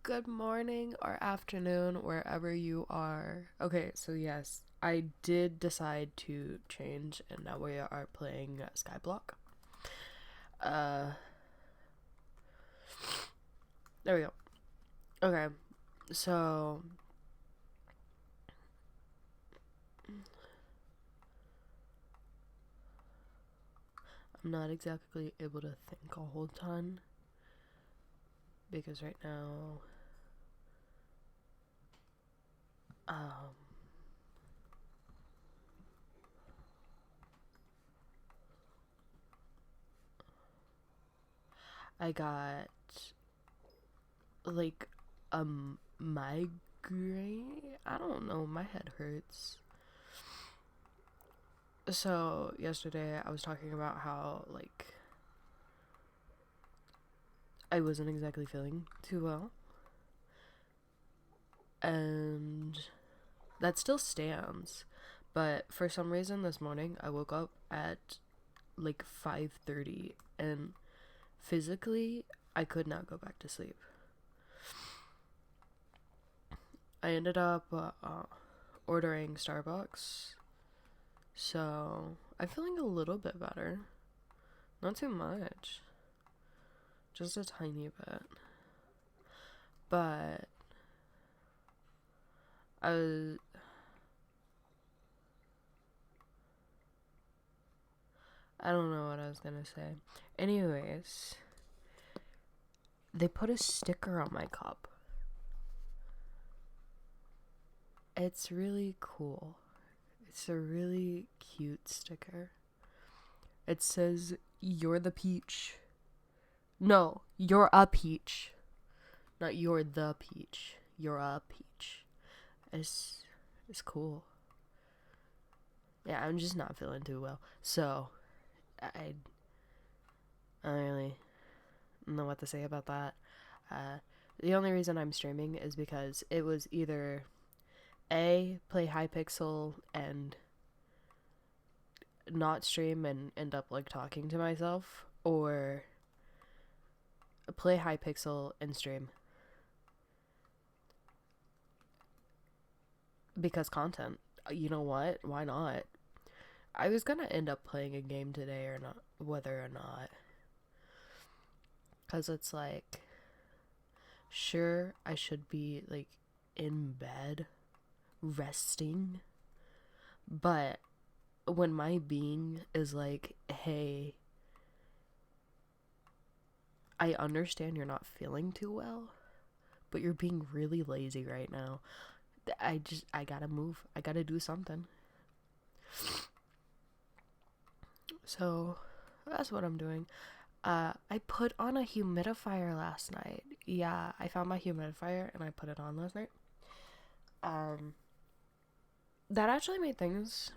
Good morning or afternoon, wherever you are. Okay, so yes, I did decide to change, and now we are playing Skyblock. Uh, there we go. Okay, so I'm not exactly able to think a whole ton because right now, um, I got like a migraine. I don't know, my head hurts. So yesterday I was talking about how I wasn't exactly feeling too well, and that still stands. But for some reason this morning I woke up at like 5:30 and physically I could not go back to sleep. I ended up ordering Starbucks, so I'm feeling a little bit better. Not too much, just a tiny bit. But I was I don't know what I was gonna say. Anyways, they put a sticker on my cup. It's really cool. It's a really cute sticker. It says, "You're the peach." No, you're a peach. Not you're the peach. You're a peach. It's, it's cool. Yeah, I'm just not feeling too well. So, I don't really know what to say about that. Uh, the only reason I'm streaming is because it was either A, play Hypixel and not stream and end up like talking to myself, or play Hypixel and stream because content. You know what? Why not? I was gonna end up playing a game today or not, whether or not, because it's like, sure, I should be like in bed resting, but when my being is like, hey, I understand you're not feeling too well, but you're being really lazy right now. I gotta move. I gotta do something. So that's what I'm doing. I put on a humidifier last night. Yeah, I found my humidifier and I put it on last night. Um, that actually made things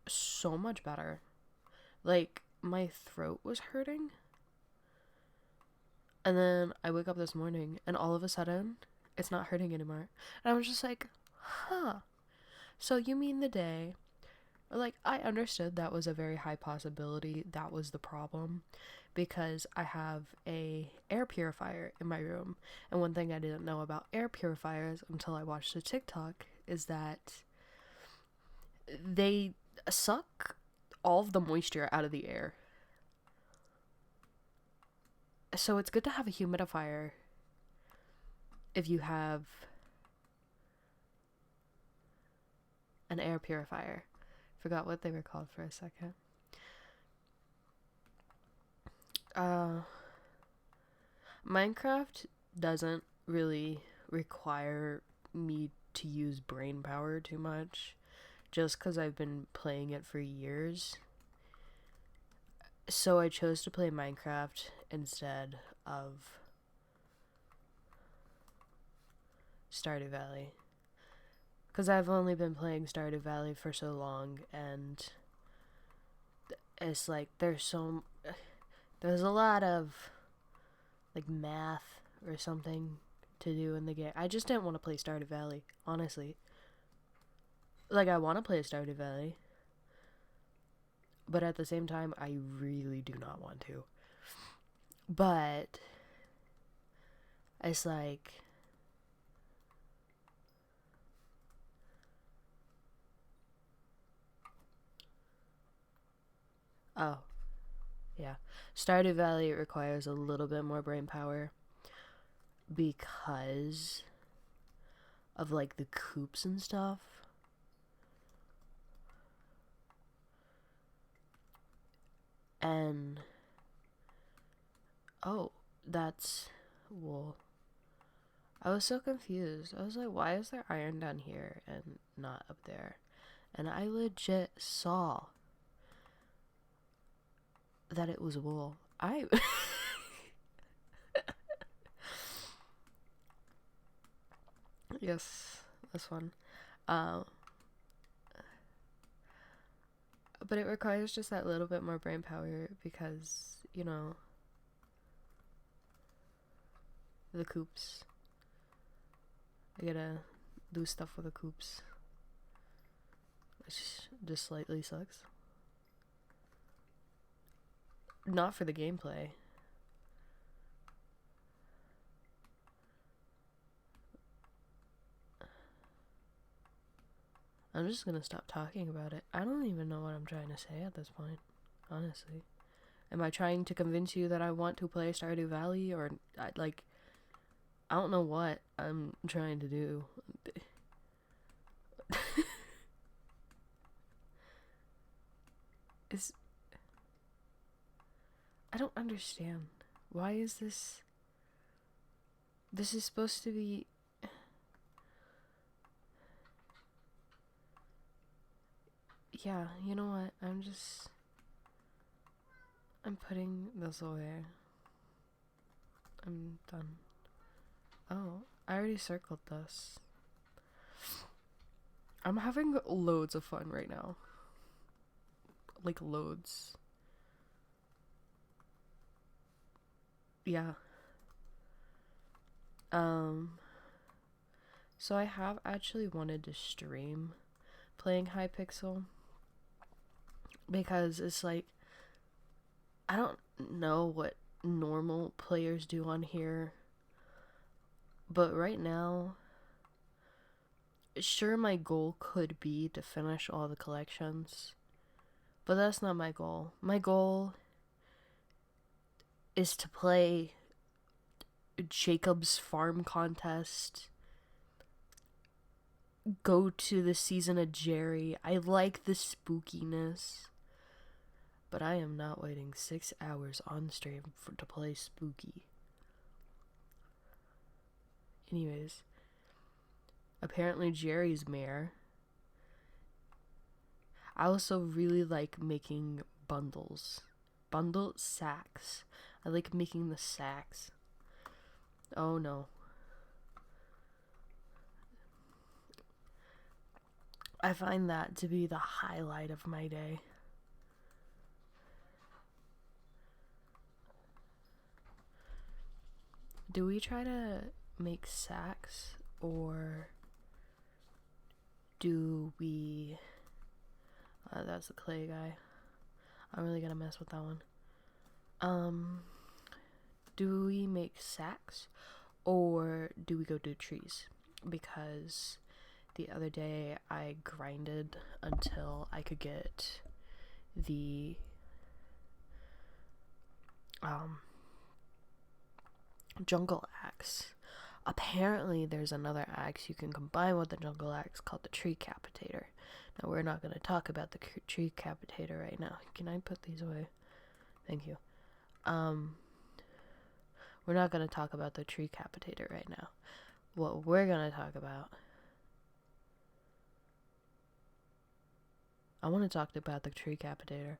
so much better. Like, my throat was hurting. And then I wake up this morning and all of a sudden, it's not hurting anymore. And I was just like, huh. So you mean the day, like, I understood that was a very high possibility that was the problem because I have a air purifier in my room. And one thing I didn't know about air purifiers until I watched a TikTok is that they suck all of the moisture out of the air. So it's good to have a humidifier if you have an air purifier. Forgot what they were called for a second. Uh, Minecraft doesn't really require me to use brain power too much, just because I've been playing it for years. So I chose to play Minecraft instead of Stardew Valley. Because I've only been playing Stardew Valley for so long, and it's like there's a lot of like math or something to do in the game. I just didn't want to play Stardew Valley, honestly. Like, I want to play Stardew Valley, but at the same time, I really do not want to. But it's like Oh, yeah. Stardew Valley requires a little bit more brain power because of like the coops and stuff. And oh, that's wool. I was so confused. I was like, why is there iron down here and not up there? And I legit saw that it was wool. Yes, this one. Um, but it requires just that little bit more brain power because, you know, the coops. I gotta do stuff with the coops. Which just slightly sucks. Not for the gameplay. I'm just gonna stop talking about it. I don't even know what I'm trying to say at this point, honestly. Am I trying to convince you that I want to play Stardew Valley, or like, I don't know what I'm trying to do. Is I don't understand. Why is this? This is supposed to be. Yeah, you know what? I'm putting this away. I'm done. Oh, I already circled this. I'm having loads of fun right now. Like, loads. Yeah. So I have actually wanted to stream playing Hypixel because it's like, I don't know what normal players do on here, but right now, sure, my goal could be to finish all the collections, but that's not my goal. My goal is to play Jacob's Farm Contest, go to the season of Jerry. I like the spookiness, but I am not waiting 6 hours on stream to play spooky. Anyways, apparently Jerry's mayor. I also really like making bundles. Bundle sacks. I like making the sacks. Oh no. I find that to be the highlight of my day. Do we try to make sacks, or do we... that's the clay guy. I'm really gonna mess with that one. Do we make sacks, or do we go do trees? Because the other day I grinded until I could get the jungle axe. Apparently there's another axe you can combine with the jungle axe called the tree capitator. Now we're not going to talk about the tree capitator right now. Can I put these away? Thank you. We're not going to talk about the tree capitator right now. What we're going to talk about, I want to talk about the tree capitator.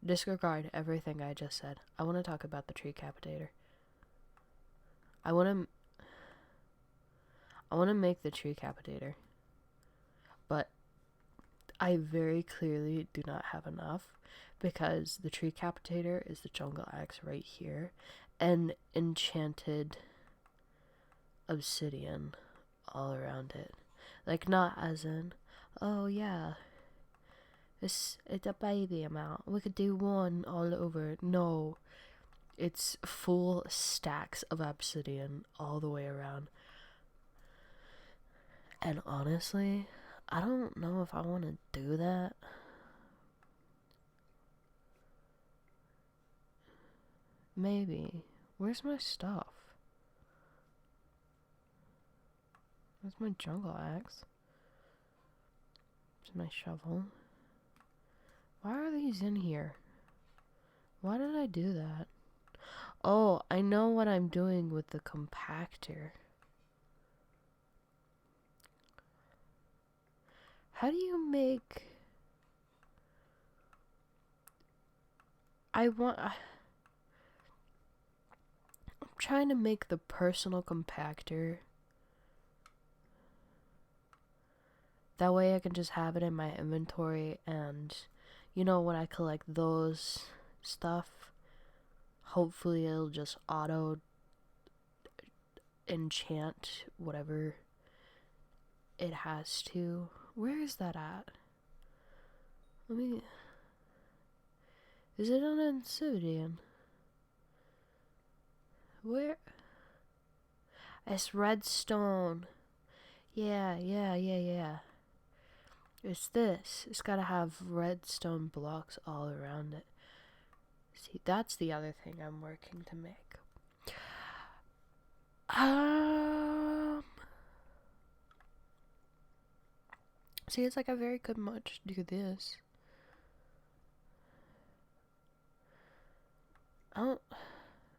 Disregard everything I just said. I want to talk about the tree capitator. I want to make the tree capitator, but I very clearly do not have enough, because the tree capitator is the jungle axe right here, and enchanted obsidian all around it. Like, not as in, oh yeah, it's a baby amount, we could do one all over. No, it's full stacks of obsidian all the way around. And honestly, I don't know if I want to do that. Maybe. Where's my stuff? Where's my jungle axe? Where's my shovel? Why are these in here? Why did I do that? Oh, I know what I'm doing with the compactor. How do you make... I'm trying to make the personal compactor. That way I can just have it in my inventory, and you know, when I collect those stuff, hopefully it'll just auto enchant whatever it has to. Where is that at? Let me... Is it on Obsidian? Where? It's redstone. Yeah. It's this. It's gotta have redstone blocks all around it. See, that's the other thing I'm working to make. See, it's like I very could much do this.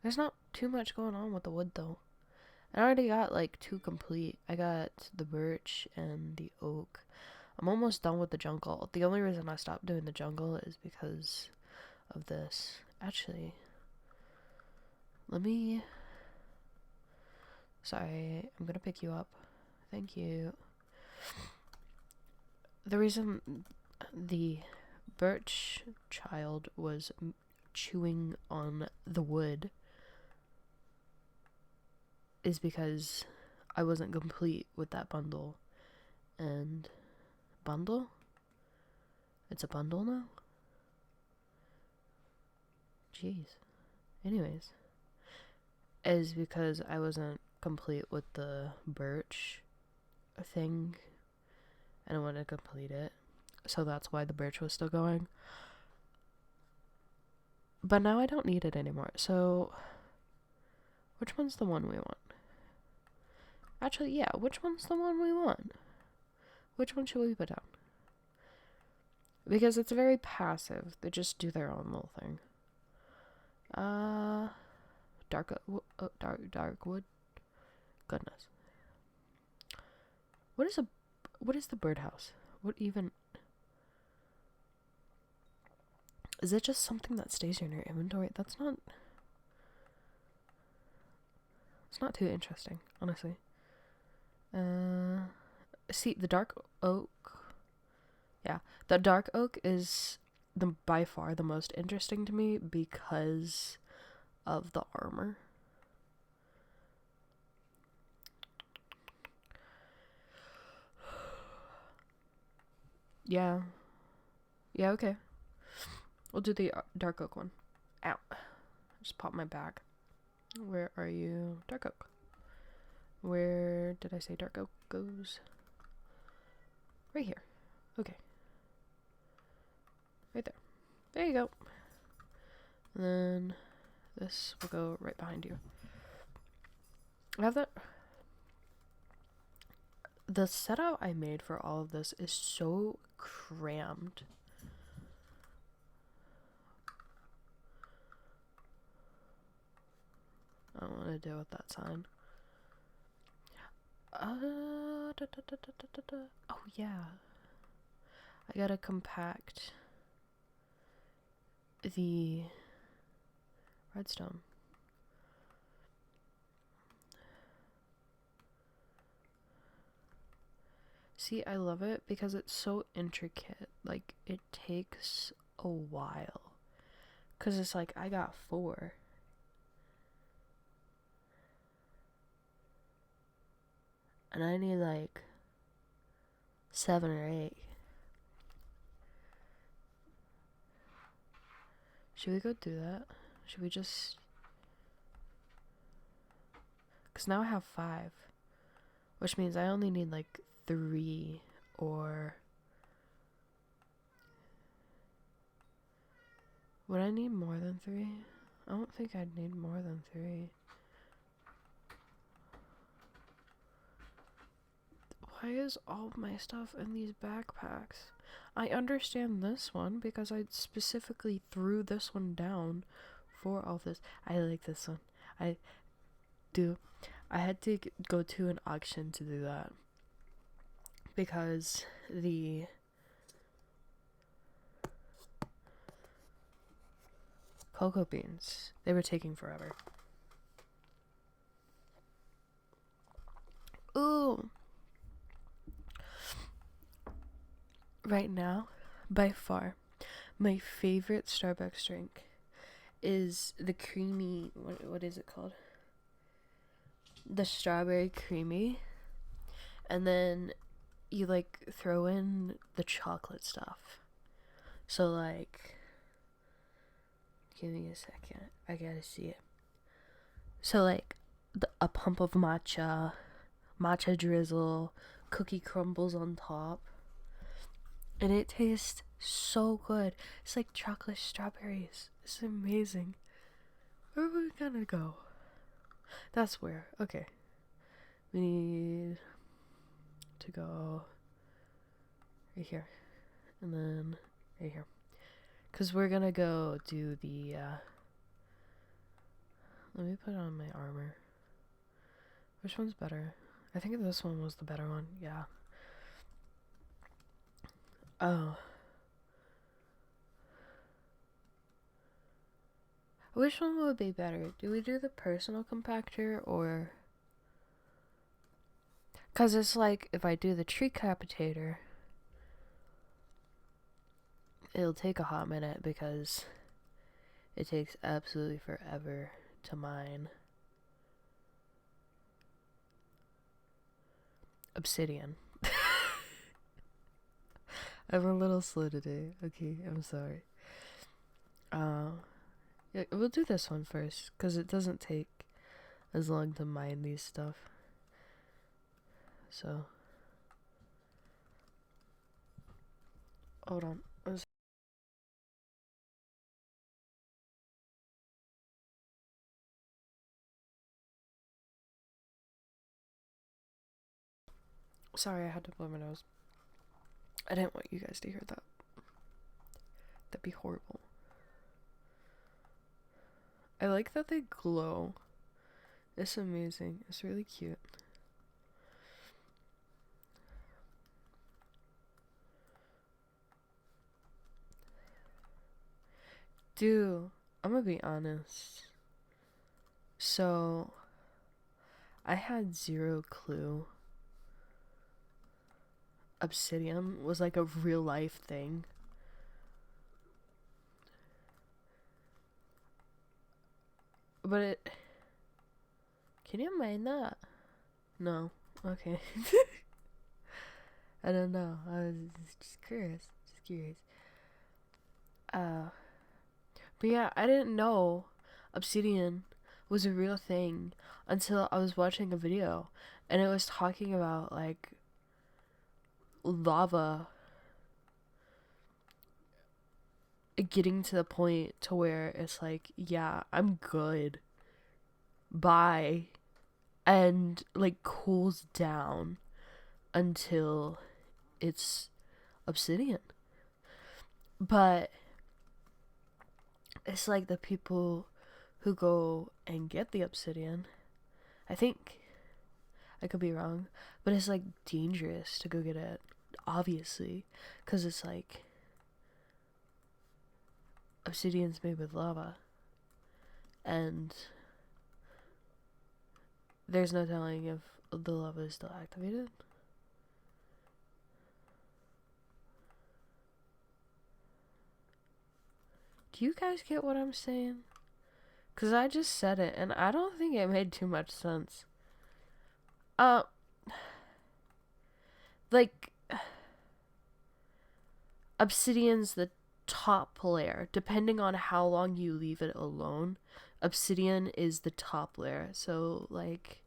There's not too much going on with the wood though. I already got like 2 complete. I got the birch and the oak. I'm almost done with the jungle. The only reason I stopped doing the jungle is because of this. Actually, let me... Sorry, I'm gonna pick you up. Thank you. The reason the birch child was chewing on the wood is because I wasn't complete with that bundle. And... Bundle? It's a bundle now? Jeez. Anyways. Is because I wasn't complete with the birch thing. And I wanted to complete it. So that's why the birch was still going. But now I don't need it anymore. So... Which one's the one we want? Actually, yeah. Which one's the one we want? Which one should we put down? Because it's very passive. They just do their own little thing. Dark wood. Goodness. What is the birdhouse? What even? Is it just something that stays in your inventory? It's not too interesting, honestly. See, the dark oak. Yeah, the dark oak is by far the most interesting to me because of the armor. Yeah, okay. We'll do the dark oak one. Ow. Just popped my back. Where are you? Dark oak. Where did I say dark oak goes? Right here. Okay. Right there. There you go. And then this will go right behind you. I have that. The setup I made for all of this is so crammed. I don't want to deal with that sign. Oh yeah. I gotta compact the redstone. See, I love it because it's so intricate. Like, it takes a while. Because it's like, I got 4. And I need like 7 or 8. Should we go do that? Should we just... Because now I have 5. Which means I only need like 3 or... Would I need more than 3? I don't think I'd need more than 3. Why is all of my stuff in these backpacks? I understand this one because I specifically threw this one down for all this. I like this one. I do. I had to go to an auction to do that because the cocoa beans, they were taking forever. Ooh. Right now, by far, my favorite Starbucks drink is the creamy, what is it called? The strawberry creamy. And then you like throw in the chocolate stuff. So like, give me a second. I gotta see it. So like a pump of matcha drizzle, cookie crumbles on top. And it tastes so good. It's like chocolate strawberries. It's amazing. Where are we gonna go? That's where. Okay. We need to go right here. And then right here. Because we're gonna go do the, let me put on my armor. Which one's better? I think this one was the better one. Yeah. Oh. Which one would be better? Do we do the personal compactor or... Because it's like, if I do the tree capitator, it'll take a hot minute because it takes absolutely forever to mine obsidian. I'm a little slow today. Okay, I'm sorry. Yeah, we'll do this one first because it doesn't take as long to mine these stuff. So, hold on. Sorry, I had to blow my nose. I didn't want you guys to hear that. That'd be horrible. I like that they glow. It's amazing. It's really cute. Dude, I'm gonna be honest. So, I had 0 clue obsidian was like a real life thing. But it... Can you mine that? No. Okay. I don't know. I was just curious. But yeah, I didn't know obsidian was a real thing until I was watching a video and it was talking about like lava getting to the point to where it's like, yeah, I'm good. Bye. And like cools down until it's obsidian. But it's like the people who go and get the obsidian, I think, I could be wrong, but it's like dangerous to go get it, obviously, because it's like obsidian's made with lava, and there's no telling if the lava is still activated. Do you guys get what I'm saying? Because I just said it, and I don't think it made too much sense. Like, obsidian's the top layer. Depending on how long you leave it alone, obsidian is the top layer. So, like,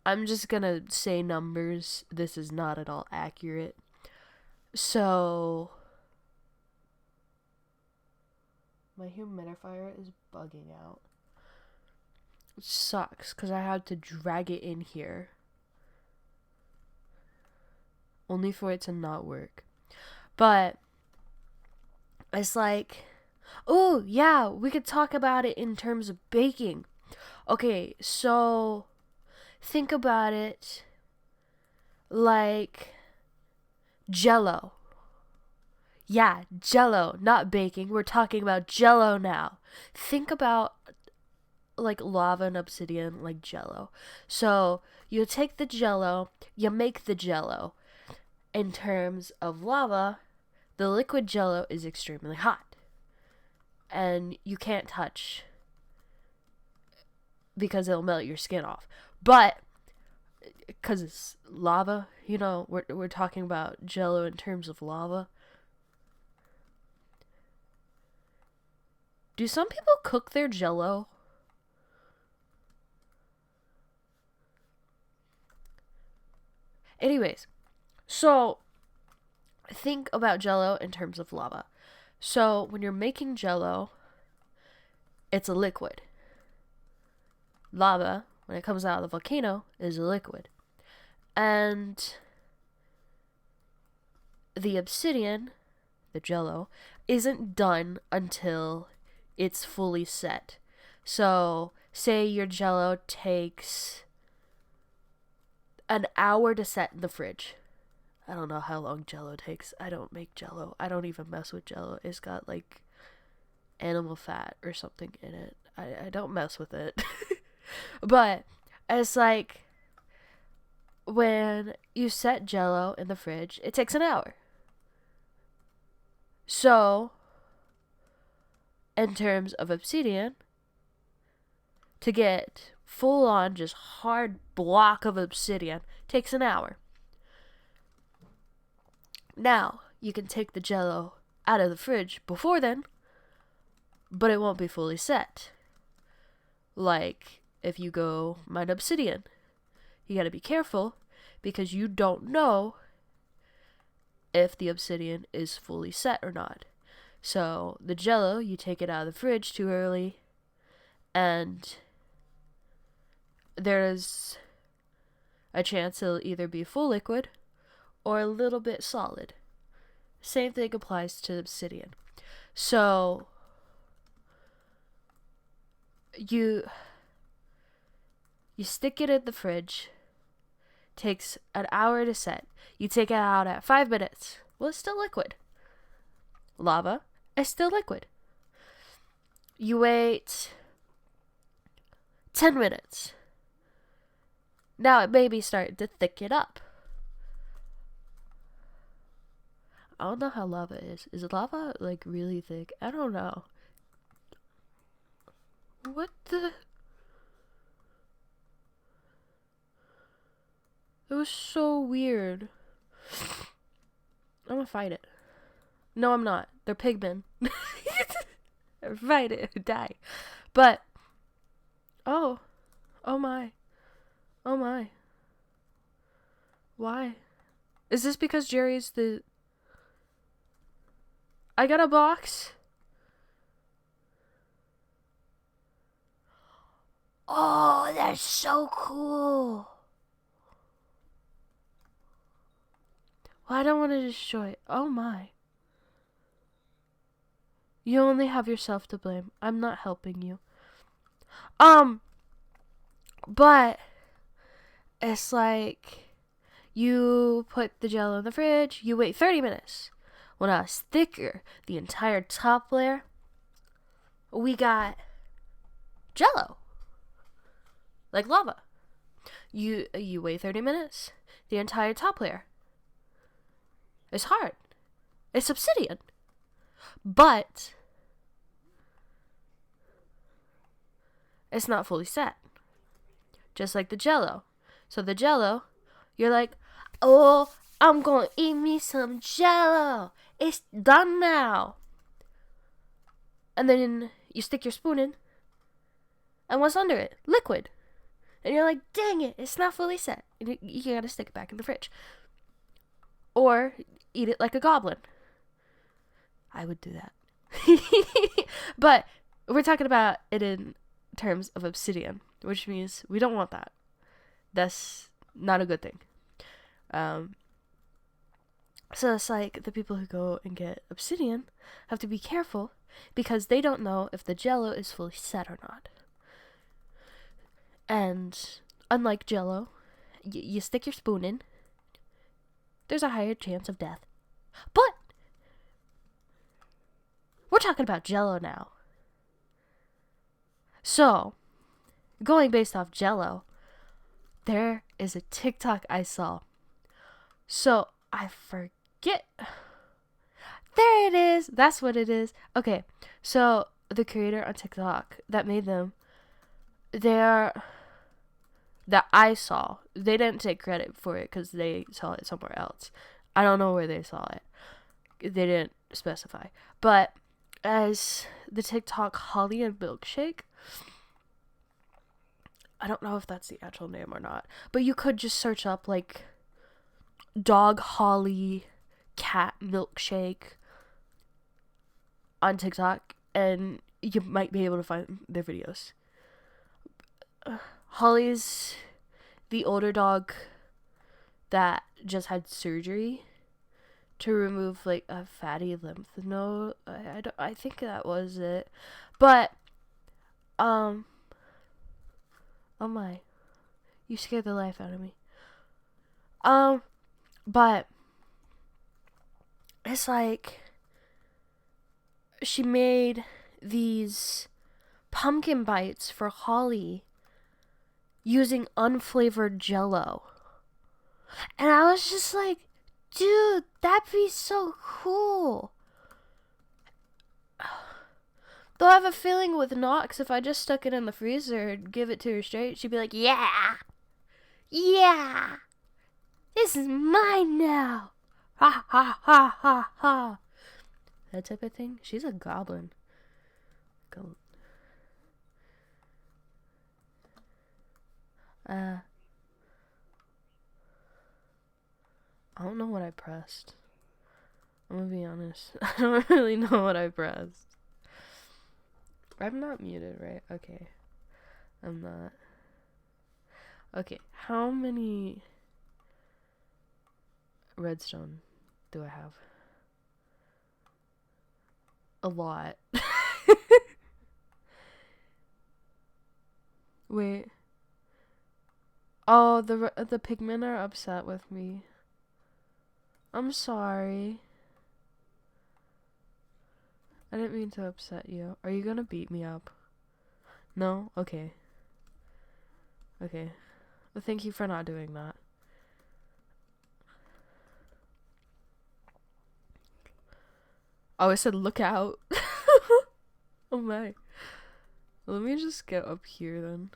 I'm just gonna say numbers. This is not at all accurate. So, My humidifier is bugging out. It sucks because I had to drag it in here. Only for it to not work. But it's like, oh, yeah, we could talk about it in terms of baking. Okay, so think about it like Jello. Yeah, Jello, not baking. We're talking about Jello now. Think about like lava and obsidian like Jello. So you take the Jello, you make the Jello. In terms of lava, the liquid Jello is extremely hot. And you can't touch because it'll melt your skin off. But because it's lava, you know, we're talking about Jello in terms of lava. Do some people cook their Jello? Anyways, so think about Jello in terms of lava. So when you're making Jello, it's a liquid. Lava, when it comes out of the volcano, is a liquid. And the obsidian, the Jello, isn't done until it's fully set. So say your Jello takes an hour to set in the fridge. I don't know how long Jello takes. I don't make Jello. I don't even mess with Jello. It's got like animal fat or something in it. I don't mess with it. But it's like when you set Jello in the fridge, it takes an hour. So in terms of obsidian, to get full on just hard block of obsidian takes an hour. Now, you can take the Jello out of the fridge before then, but it won't be fully set. Like, if you go mine obsidian, you gotta be careful because you don't know if the obsidian is fully set or not. So, the Jello, you take it out of the fridge too early, and there's a chance it'll either be full liquid or a little bit solid. Same thing applies to obsidian. So you stick it in the fridge. Takes an hour to set. You take it out at 5 minutes. Well, it's still liquid. Lava is still liquid. You wait 10 minutes. Now it may be starting to thicken up. I don't know how lava is. Is lava like really thick? I don't know. What the? It was so weird. I'm gonna fight it. No, I'm not. They're pigmen. Fight it. Die. But, oh my. Oh my. Why? Is this because Jerry's the... I got a box. Oh, that's so cool. Well, I don't want to destroy it. Oh my. You only have yourself to blame. I'm not helping you. But it's like you put the Jello in the fridge, you wait 30 minutes. When I was thicker, the entire top layer, we got Jello. Like lava. You wait 30 minutes, the entire top layer is hard. It's obsidian. But it's not fully set. Just like the Jello. So the Jello, you're like, oh, I'm gonna eat me some Jello. It's done now. And then you stick your spoon in. And what's under it? Liquid. And you're like, dang it, it's not fully set. And you gotta stick it back in the fridge. Or eat it like a goblin. I would do that. But we're talking about it in terms of obsidian, which means we don't want that. That's not a good thing. So it's like the people who go and get obsidian have to be careful because they don't know if the jello is fully set or not. And unlike jello, you stick your spoon in, there's a higher chance of death. But we're talking about jello now. So, going based off jello, there is a TikTok I saw. So, I forget. There it is. That's what it is. Okay, so the creator on TikTok that made them, that I saw, they didn't take credit for it because they saw it somewhere else. I don't know where they saw it. They didn't specify. But as the TikTok Holly and Milkshake, I don't know if that's the actual name or not, but you could just search up like dog Holly, cat milkshake on TikTok and you might be able to find their videos. Holly's the older dog that just had surgery to remove like a fatty lymph node. I think that was it. But oh my, you scared the life out of me. But it's like she made these pumpkin bites for Holly using unflavored jello. And I was just like, dude, that'd be so cool. Though I have a feeling with Nox, if I just stuck it in the freezer and give it to her straight, she'd be like, yeah, this is mine now. Ha ha ha ha ha. That type of thing. She's a goblin. I don't know what I pressed. I'm gonna be honest. I don't really know what I pressed. I'm not muted, right? Okay. I'm not. Okay, how many redstone do I have? A lot. Wait. Oh, the pigmen are upset with me. I'm sorry. I didn't mean to upset you. Are you gonna beat me up? No? Okay. Okay. Well, thank you for not doing that. Oh, I said look out. Oh my. Let me just get up here then.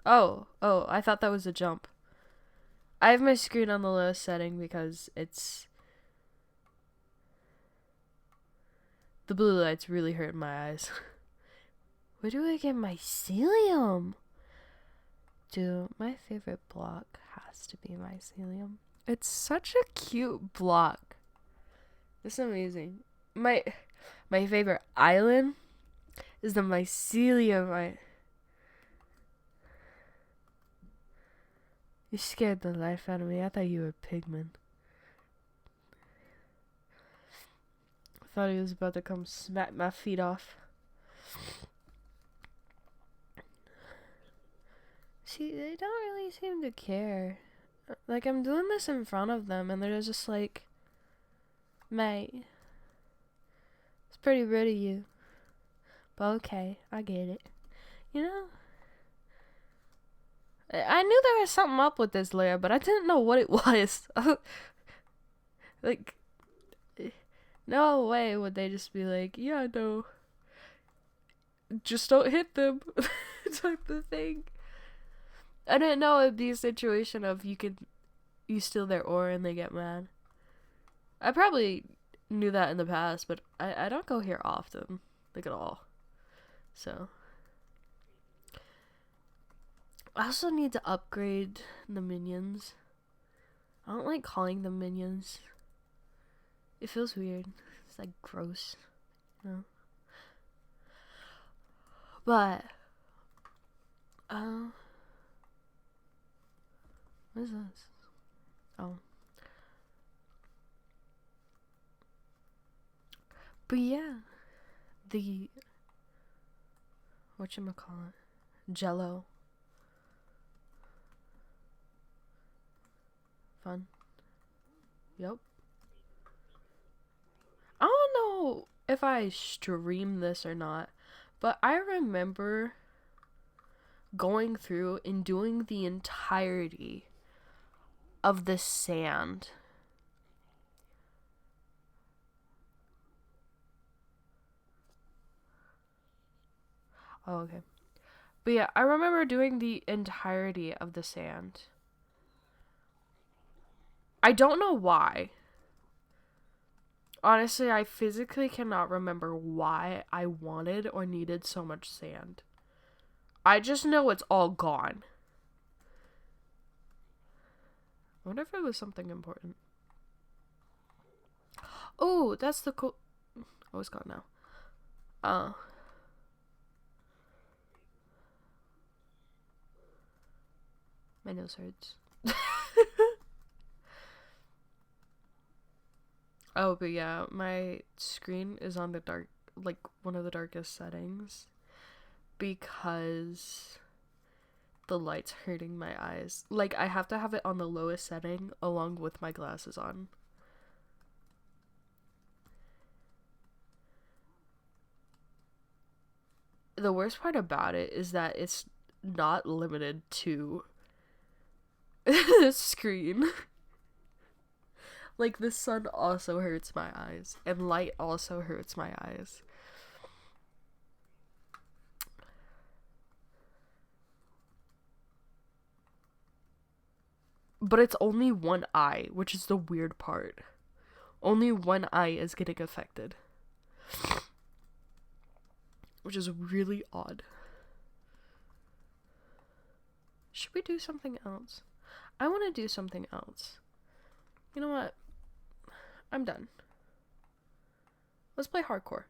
Oh, I thought that was a jump. I have my screen on the lowest setting because it's... The blue light's really hurting my eyes. Where do I get mycelium? Dude, my favorite block has to be mycelium. It's such a cute block. It's amazing. My favorite island is the mycelium. You scared the life out of me. I thought you were pigman. I thought he was about to come smack my feet off. See, they don't really seem to care. Like, I'm doing this in front of them, and they're just like, mate, it's pretty rude of you. But okay, I get it. You know? I knew there was something up with this layer, but I didn't know what it was. Like, no way would they just be like, yeah, no, just don't hit them, type of thing. I didn't know it'd be a situation of you steal their ore and they get mad. I probably knew that in the past, but I don't go here often, like at all. So I also need to upgrade the minions. I don't like calling them minions. It feels weird. It's like gross, you know? But what is this? Oh. But yeah, the whatchamacallit? Jello. Fun. Yep. I don't know if I stream this or not, but I remember going through and doing the entirety of the sand. Oh, okay. But yeah, I remember doing the entirety of the sand. I don't know why. Honestly, I physically cannot remember why I wanted or needed so much sand. I just know it's all gone. I wonder if it was something important. Oh, that's the cool... Oh, it's gone now. My nose hurts. Oh, but yeah, my screen is on the dark, like, one of the darkest settings. Because the light's hurting my eyes. Like, I have to have it on the lowest setting along with my glasses on. The worst part about it is that it's not limited to the screen. Like, the sun also hurts my eyes, and light also hurts my eyes. But it's only one eye, which is the weird part. Only one eye is getting affected. Which is really odd. Should we do something else? I want to do something else. You know what? I'm done. Let's play hardcore.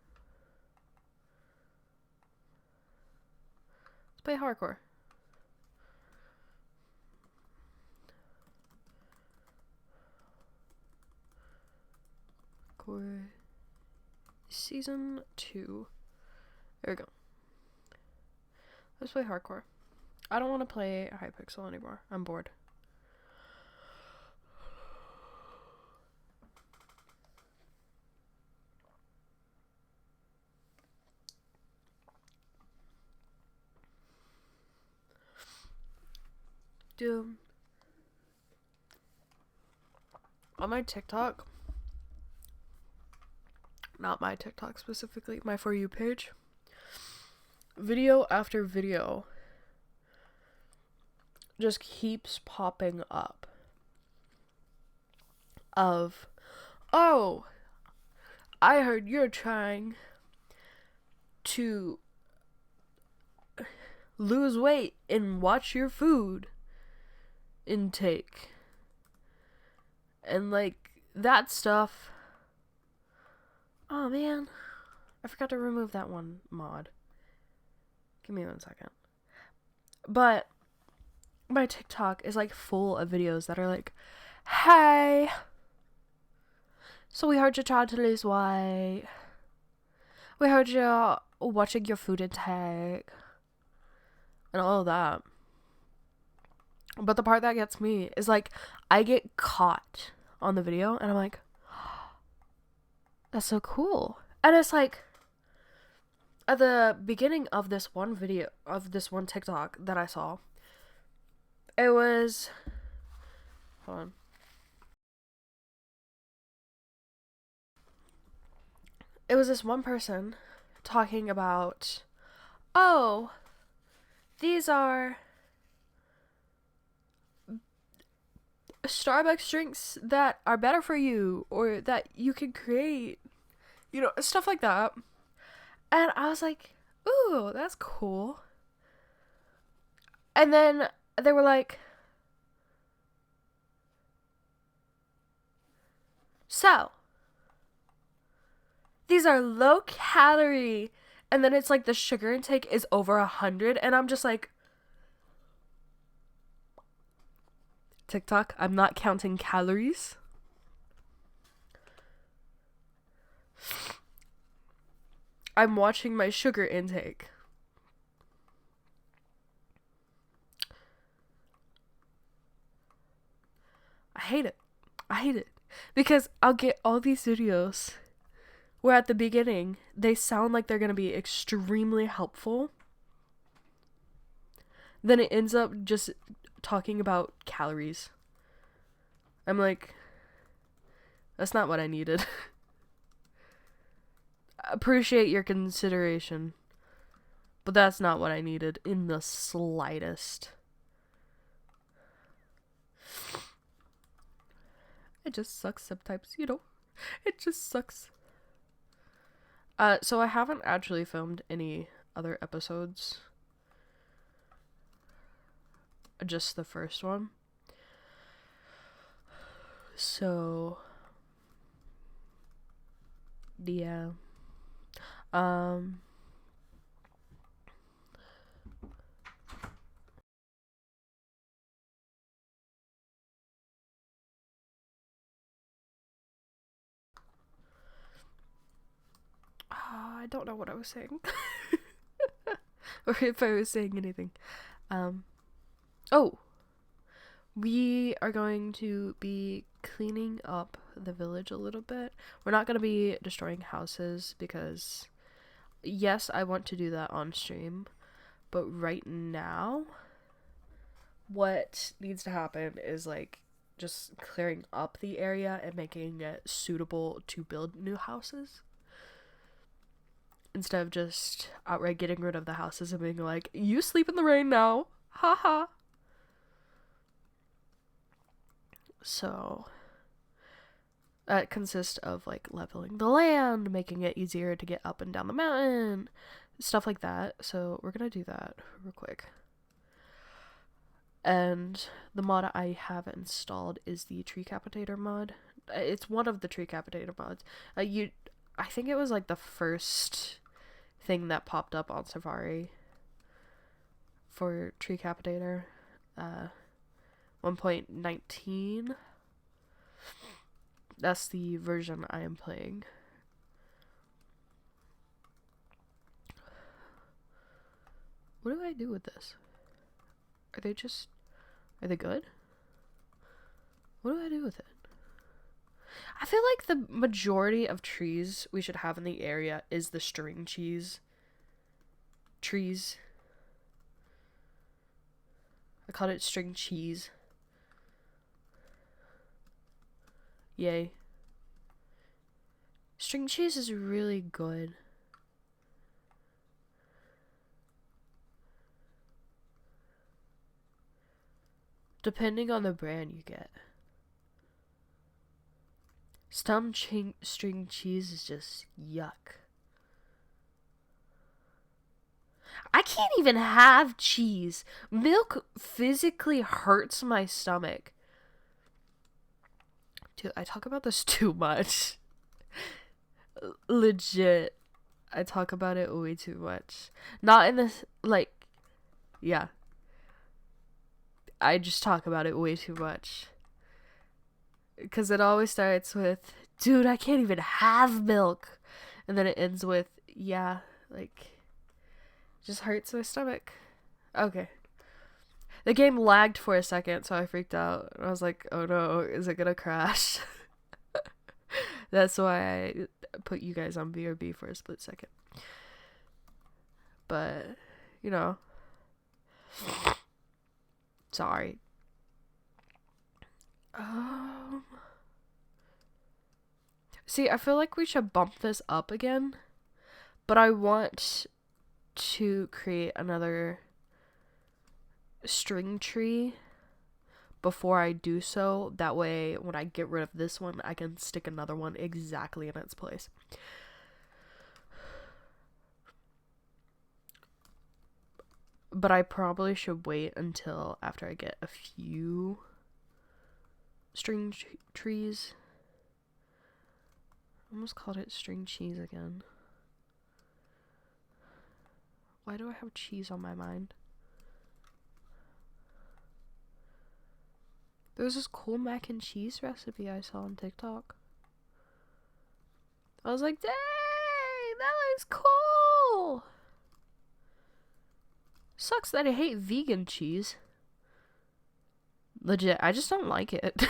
Let's play hardcore. Hardcore Season 2. There we go. Let's play hardcore. I don't want to play Hypixel anymore. I'm bored. Dude. On my TikTok, not my TikTok specifically, my For You page, video after video just keeps popping up of, oh, I heard you're trying to lose weight and watch your food intake. And like that stuff. Oh man, I forgot to remove that one mod. Give me 1 second. But my TikTok is like full of videos that are like, hey, so we heard you tried to lose weight. We heard you watching your food intake. And all of that. But the part that gets me is like, I get caught on the video and I'm like, that's so cool. And it's like, at the beginning of this one video, of this one TikTok that I saw, it was, hold on. It was this one person talking about, oh, these are Starbucks drinks that are better for you or that you can create, you know, stuff like that. And I was like, ooh, that's cool. And then they were like, so, these are low calorie And then it's like the sugar intake is over 100, and I'm just like, TikTok, I'm not counting calories. I'm watching my sugar intake. I hate it. I hate it. Because I'll get all these videos where at the beginning, they sound like they're going to be extremely helpful. Then it ends up just talking about calories. I'm like, that's not what I needed. Appreciate your consideration, but that's not what I needed in the slightest. It just sucks sometimes, you know? It just sucks. So I haven't actually filmed any other episodes. Just the first one. So, yeah. I don't know what I was saying. Or if I was saying anything. Oh, we are going to be cleaning up the village a little bit. We're not going to be destroying houses because, yes, I want to do that on stream. But right now, what needs to happen is like just clearing up the area and making it suitable to build new houses. Instead of just outright getting rid of the houses and being like, you sleep in the rain now. Haha. So that consists of like leveling the land, making it easier to get up and down the mountain, stuff like that. So we're gonna do that real quick. And the mod I have installed is the tree capitator mod. It's one of the tree capitator mods. I think it was like the first thing that popped up on Safari for tree capitator. 1.19. That's the version I am playing. What do I do with this? Are they good? What do I do with it? I feel like the majority of trees we should have in the area is the string cheese trees. I called it string cheese. Yay. String cheese is really good. Depending on the brand you get. Some string cheese is just yuck. I can't even have cheese. Milk physically hurts my stomach. Dude, I talk about this too much. Legit. I talk about it way too much. Not in this, like, yeah. I just talk about it way too much. Because it always starts with, dude, I can't even have milk. And then it ends with, yeah, like, just hurts my stomach. Okay. The game lagged for a second, so I freaked out. I was like, oh no, is it gonna crash? That's why I put you guys on BRB for a split second. But, you know. Sorry. See, I feel like we should bump this up again. But I want to create another string tree before I do so. That way, when I get rid of this one, I can stick another one exactly in its place. But I probably should wait until after I get a few string trees. I almost called it string cheese again. Why do I have cheese on my mind? There was this cool mac and cheese recipe I saw on TikTok. I was like, dang, that looks cool. Sucks that I hate vegan cheese. Legit, I just don't like it.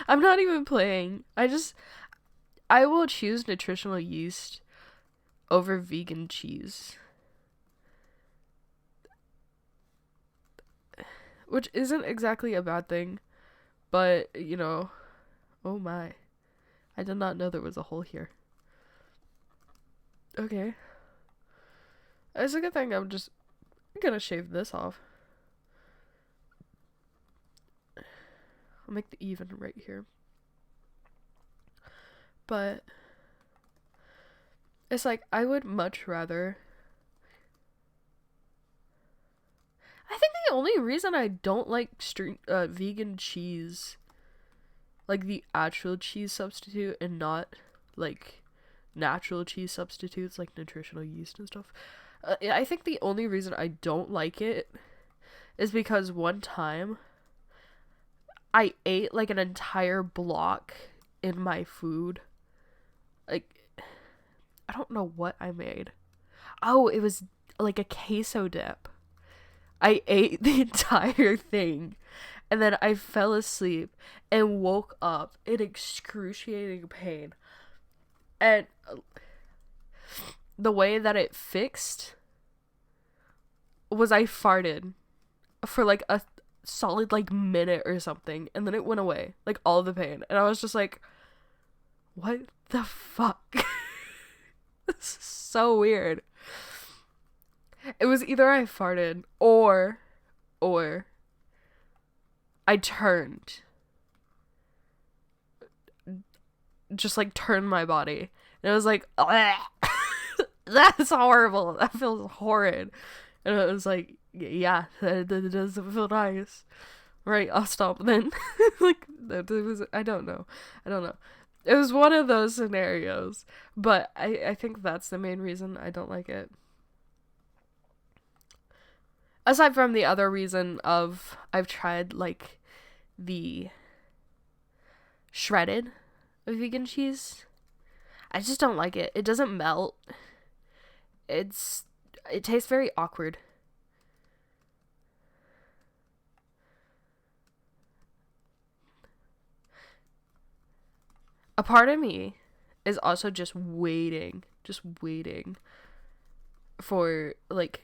I'm not even playing. I will choose nutritional yeast over vegan cheese. Which isn't exactly a bad thing, but, you know, oh my. I did not know there was a hole here. Okay. It's a good thing I'm gonna shave this off. I'll make the even right here. But it's like, I would much rather... I think the only reason I don't like vegan cheese, like the actual cheese substitute and not like natural cheese substitutes like nutritional yeast and stuff, I think the only reason I don't like it is because one time I ate like an entire block in my food. Like, I don't know what I made. Oh, it was like a queso dip. I ate the entire thing, and then I fell asleep and woke up in excruciating pain. And the way that it fixed was I farted for like a solid like minute or something, and then it went away, like all the pain. And I was just like, what the fuck? This is so weird. It was either I farted or I turned. Just like turned my body. And it was like, that's horrible. That feels horrid. And it was like, yeah, that doesn't feel nice. Right, I'll stop then. Like, it was, I don't know. It was one of those scenarios. But I think that's the main reason I don't like it. Aside from the other reason of I've tried like the shredded vegan cheese. I just don't like it. It doesn't melt. It tastes very awkward. A part of me is also just waiting for like,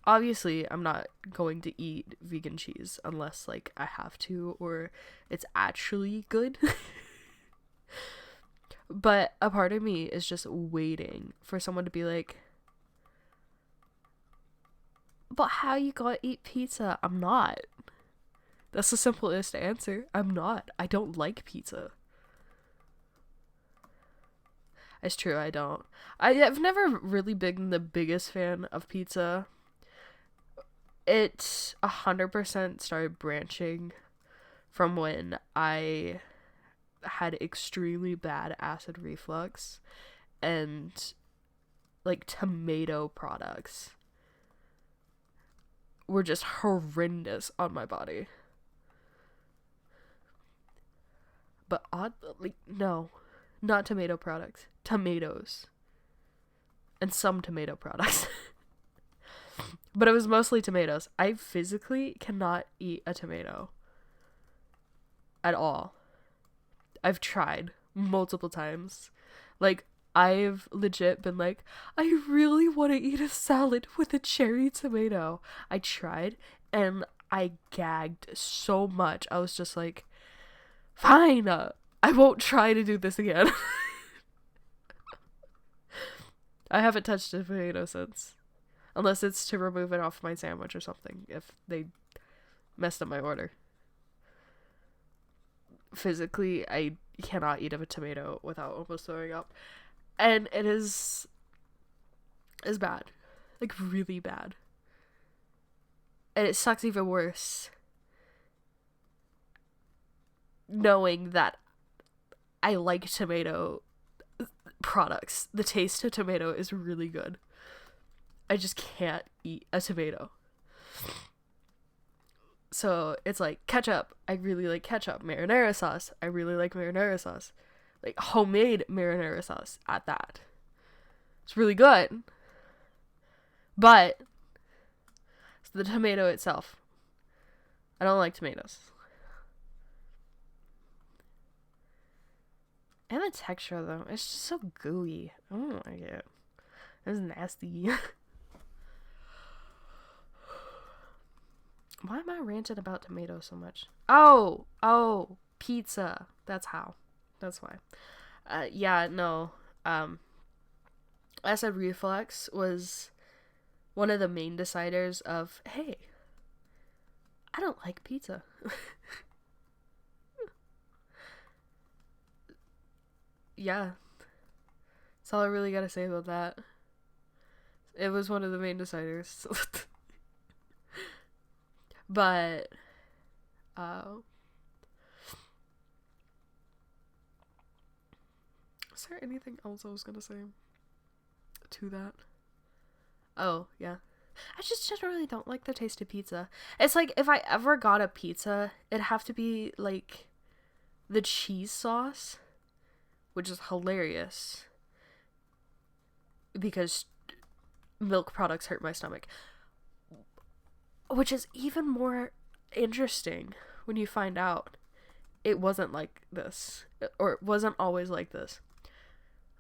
obviously, I'm not going to eat vegan cheese unless, like, I have to or it's actually good. But a part of me is just waiting for someone to be like, but how you gonna eat pizza? I'm not. That's the simplest answer. I'm not. I don't like pizza. It's true, I don't. I've never really been the biggest fan of pizza. It 100% started branching from when I had extremely bad acid reflux and like tomato products were just horrendous on my body. But oddly, no, not tomato products, tomatoes and some tomato products. But it was mostly tomatoes. I physically cannot eat a tomato at all. I've tried multiple times. Like, I've legit been like, I really want to eat a salad with a cherry tomato. I tried and I gagged so much. I was just like, fine, I won't try to do this again. I haven't touched a tomato since. Unless it's to remove it off my sandwich or something, if they messed up my order. Physically, I cannot eat a tomato without almost throwing up. And it is bad. Like, really bad. And it sucks even worse knowing that I like tomato products. The taste of tomato is really good. I just can't eat a tomato. So it's like ketchup. I really like ketchup. Marinara sauce. I really like marinara sauce. Like homemade marinara sauce at that. It's really good. But it's the tomato itself. I don't like tomatoes. And the texture, though, it's just so gooey. I don't like it. It's nasty. Why am I ranting about tomatoes so much? Oh, pizza. That's how. That's why. Yeah, no. Acid reflux was one of the main deciders of, hey, I don't like pizza. Yeah. That's all I really gotta say about that. It was one of the main deciders. But, is there anything else I was gonna say to that? Oh, yeah. I just generally don't like the taste of pizza. It's like, if I ever got a pizza, it'd have to be, like, the cheese sauce, which is hilarious, because milk products hurt my stomach. Which is even more interesting when you find out it wasn't like this, or it wasn't always like this.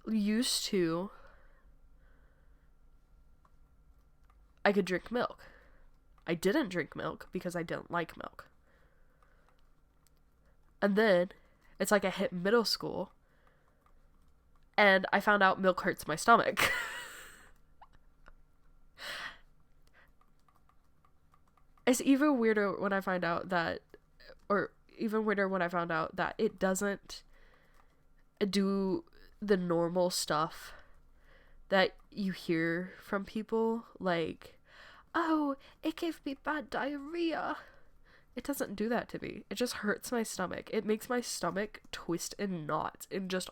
Used to, I could drink milk. I didn't drink milk because I didn't like milk. And then, it's like I hit middle school, and I found out milk hurts my stomach. It's even weirder when I find out that, or even weirder when I found out that it doesn't do the normal stuff that you hear from people, like, oh, it gave me bad diarrhea. It doesn't do that to me. It just hurts my stomach. It makes my stomach twist in knots, and just,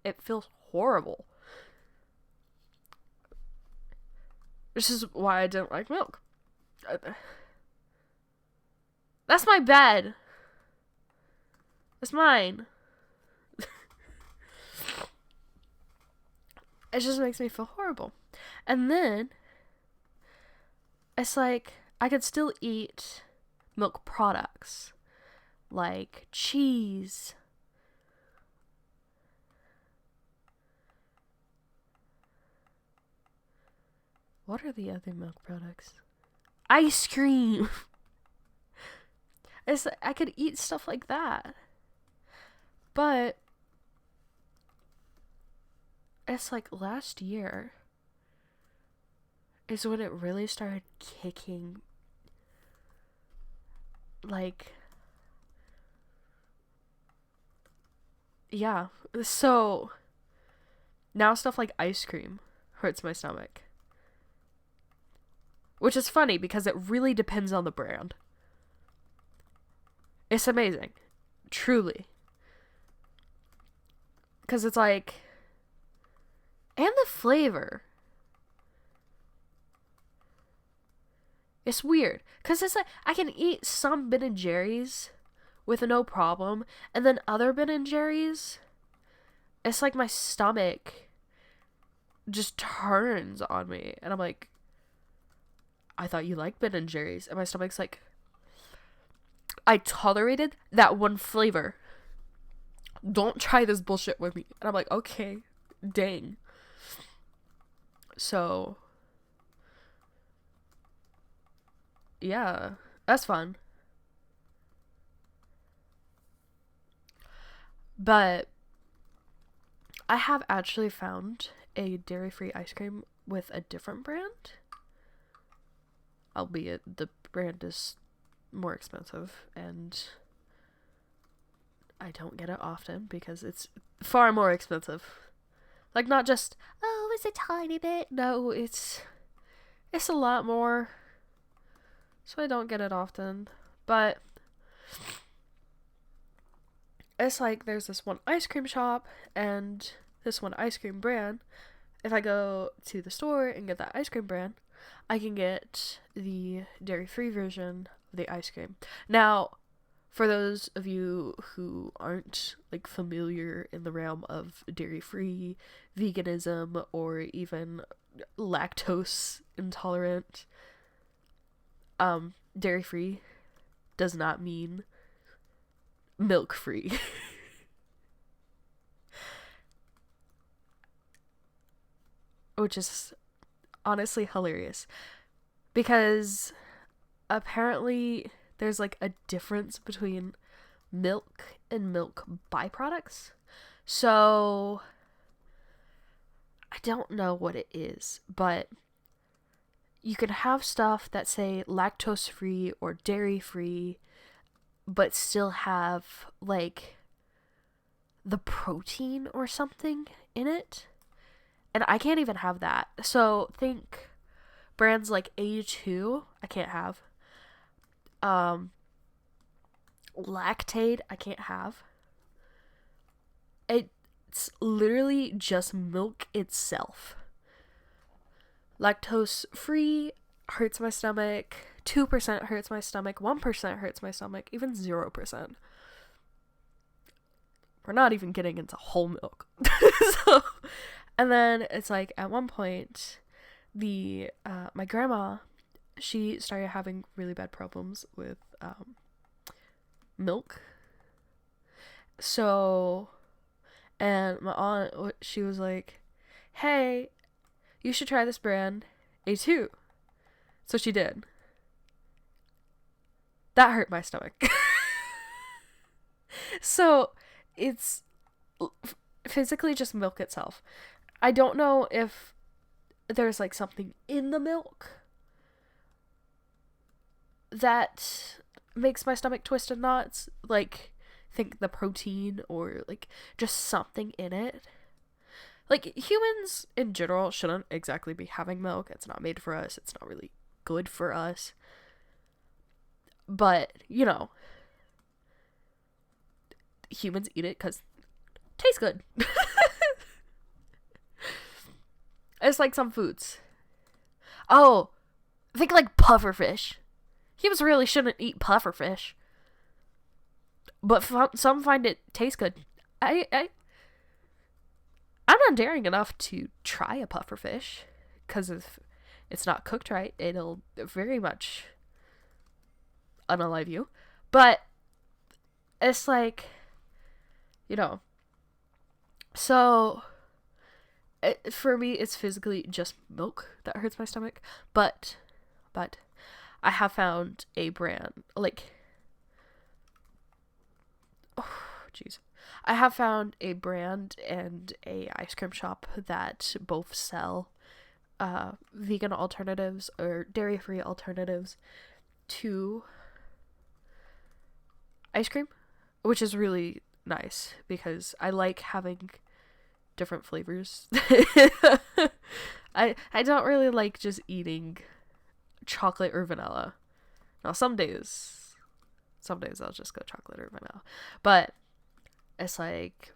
it feels horrible. This is why I didn't like milk. That's my bed. It's mine. It just makes me feel horrible. And then, it's like, I could still eat milk products, like cheese. What are the other milk products? Ice cream. It's like, I could eat stuff like that. But it's like last year is when it really started kicking. Like, yeah. So now stuff like ice cream hurts my stomach. Which is funny because it really depends on the brand. It's amazing. Truly. Because it's like, and the flavor. It's weird. Because it's like, I can eat some Ben and Jerry's with no problem. And then other Ben and Jerry's, it's like my stomach just turns on me. And I'm like, I thought you liked Ben and Jerry's. And my stomach's like, I tolerated that one flavor. Don't try this bullshit with me. And I'm like, okay, dang. So, yeah, that's fun. But I have actually found a dairy-free ice cream with a different brand. Albeit the brand is more expensive, and I don't get it often because it's far more expensive. Like, not just, oh, it's a tiny bit. No, it's a lot more. So I don't get it often. But it's like there's this one ice cream shop and this one ice cream brand. if I go to the store and get that ice cream brand, I can get the dairy-free version of the ice cream. Now, for those of you who aren't like familiar in the realm of dairy-free, veganism, or even lactose intolerant, dairy-free does not mean milk-free. Which is honestly hilarious. Because apparently there's like a difference between milk and milk byproducts. So I don't know what it is, but you can have stuff that say lactose free or dairy free, but still have like the protein or something in it. And I can't even have that. So think brands like A2, I can't have. Lactaid, I can't have. It's literally just milk itself. Lactose free hurts my stomach. 2% hurts my stomach. 1% hurts my stomach. Even 0%. We're not even getting into whole milk. So, and then it's like at one point, my grandma, she started having really bad problems with milk. So, and my aunt, she was like, hey, you should try this brand, A2. So she did. That hurt my stomach. So, it's physically just milk itself. I don't know if there's like something in the milk that makes my stomach twist in knots. Like, think the protein or like just something in it. Like, humans in general shouldn't exactly be having milk. It's not made for us. It's not really good for us. But, you know, humans eat it because it tastes good. It's like some foods. Oh, think like pufferfish. Humans really shouldn't eat pufferfish. But some find it tastes good. I'm not daring enough to try a pufferfish. Because if it's not cooked right, it'll very much unalive you. But it's like, you know. So, for me, it's physically just milk that hurts my stomach. But I have found a brand, like, oh, jeez. I have found a brand and a ice cream shop that both sell vegan alternatives or dairy-free alternatives to ice cream, which is really nice because I like having different flavors. I don't really like just eating chocolate or vanilla. Now some days I'll just go chocolate or vanilla. But it's like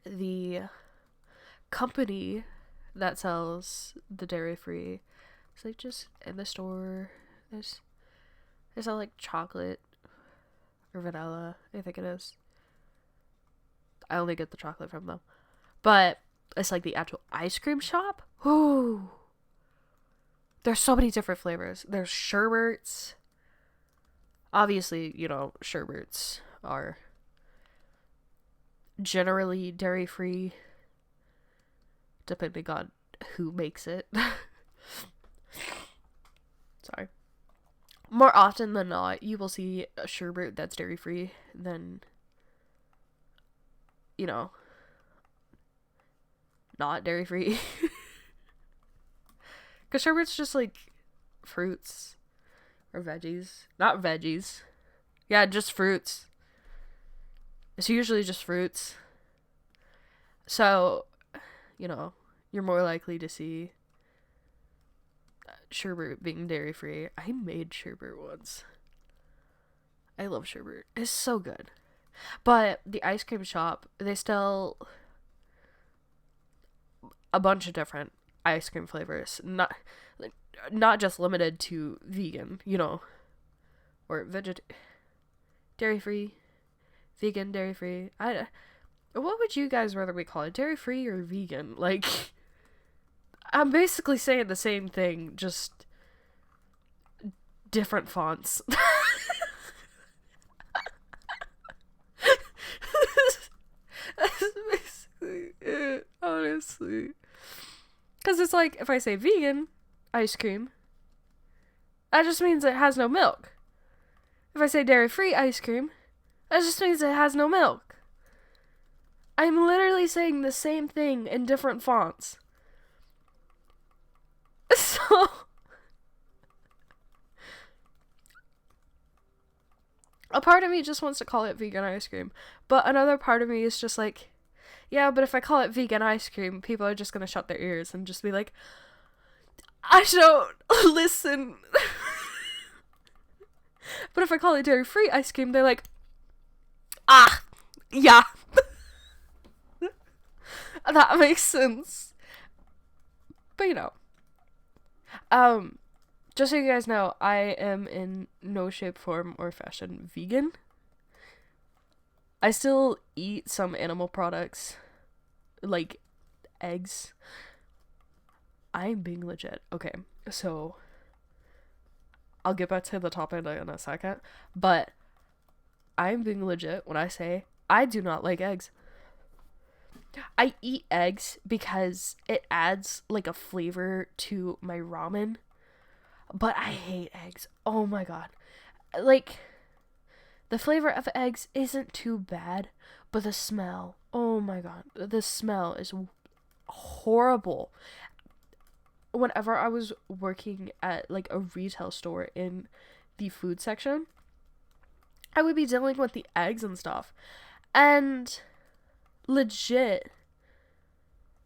the company that sells the dairy free, it's like just in the store. There's all like chocolate or vanilla, I think it is. I only get the chocolate from them. But it's like the actual ice cream shop. Ooh. There's so many different flavors. There's sherbets. Obviously, you know, sherbets are generally dairy-free, depending on who makes it. Sorry. More often than not, you will see a sherbet that's dairy-free than, you know, not dairy-free. Because sherbet's just like fruits or veggies. Not veggies. Yeah, just fruits. It's usually just fruits. So, you know, you're more likely to see sherbet being dairy free. I made sherbet once. I love sherbet. It's so good. But the ice cream shop, they sell a bunch of different ice cream flavors, not just limited to vegan, or dairy free, vegan, dairy free. What would you guys rather we call it, dairy free or vegan? Like, I'm basically saying the same thing, just different fonts. That's basically it, honestly. Because it's like, if I say vegan ice cream, that just means it has no milk. If I say dairy-free ice cream, that just means it has no milk. I'm literally saying the same thing in different fonts. So, a part of me just wants to call it vegan ice cream, but another part of me is just like, yeah, but if I call it vegan ice cream, people are just gonna shut their ears and just be like, I don't listen. But if I call it dairy-free ice cream, they're like, yeah. That makes sense. But just so you guys know, I am in no shape, form, or fashion vegan. I still eat some animal products, like eggs. I'm being legit. Okay, so I'll get back to the topic in a second, but I'm being legit when I say I do not like eggs. I eat eggs because it adds like a flavor to my ramen, but I hate eggs. Oh my god. Like, the flavor of eggs isn't too bad, but the smell, oh my god, the smell is horrible. Whenever I was working at like a retail store in the food section, I would be dealing with the eggs and stuff. And legit,